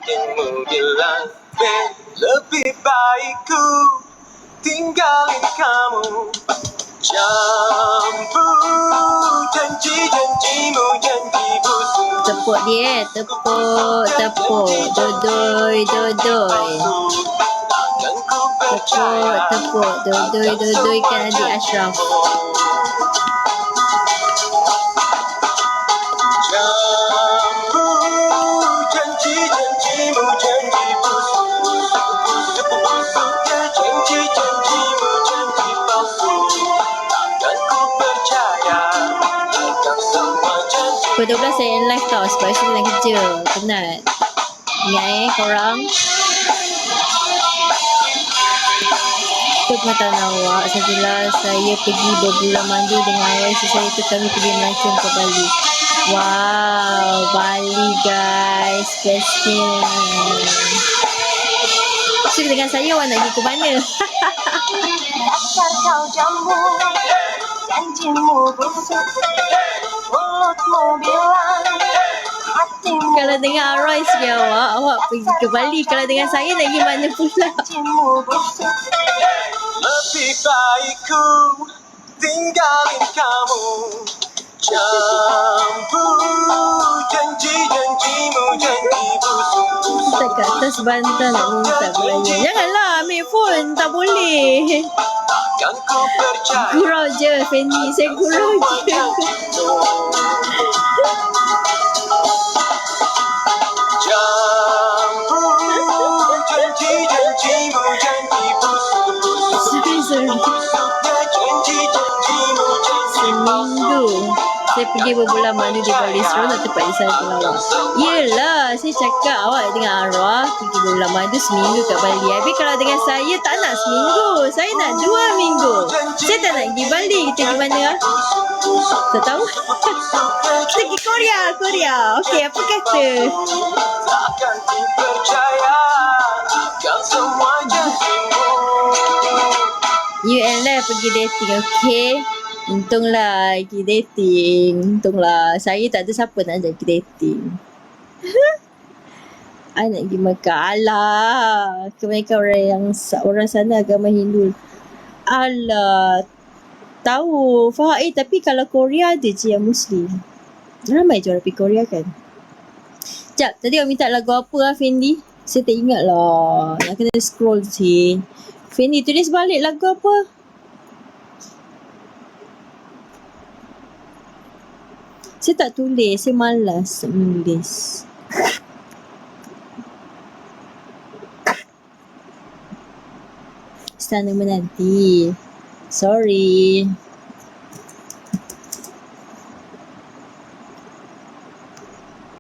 yakinmu bilang lebih baik ku tinggalin kamu. Campur janji-janjimu, janji busuk. Tepuk dia, tepuk. Dodoi. Takkan ku percaya. Tepuk. Dodoi kan adik Ashraf. Campur janji-janjimu, janji busuk. Busuk-busuknya janji-janjimu, janji palsu. Takkan ku percaya akan semua janji. Pukul 12 saya end live tau sebab saya nak kerja. Penat. Ingat korang. Untuk pengetahuan awak, setelah saya pergi berbulan madu dengan ayah saya tu kami pergi melancong ke Bali. Wow, Bali guys, bestnya. So dengan saya awak nak pergi ke mana? Dasar kau jambu, janjimu busuk, mulutmu bilang hatimu. Kalau dengan Aroy sikit awak pergi ke Bali. Kalau dengan saya nak pergi mana pula? Janjimu busuk. Lebih baik ku tinggalin kamu. Campur janji-janjimu, janji busuk. Kita kat atas bantal nak minta belayan. Janganlah ambil phone, tak boleh. Takkan ku percaya. Gurau je Fendi, saya gurau je. Campur janji-janjimu, janji busuk. Sorry. Busuknya janji-janjimu, janji Seminggu saya pergi berbulan madu di Bali. Seronok tempat di sana pelawak. Yelah, saya cakap awak dengan Arwah pergi berbulan madu seminggu kat Bali. Habis kalau dengan saya tak nak seminggu, saya nak 2 minggu. Saya tak nak pergi Bali. Kita pergi mana lah? Tak tahu. Kita pergi Korea. Okey, apa kata? takkan ku percaya akan semua janjimu. You and I pergi dating, okay? Untunglah pergi dating. Untunglah. Saya tak ada siapa nak ajak pergi dating. I nak pergi Mekah. Alah. Kebanyakan orang sana agama Hindu. Alah. Tahu. Faham. Tapi kalau Korea ada je yang Muslim. Ramai je orang pergi Korea kan? Sekejap. Tadi awak minta lagu apa lah Fendi? Saya tak ingat lah. Nak kena scroll je. Fendi tulis balik lagu apa? Saya tak tulis. Saya malas menulis. Istana Menanti. Sorry.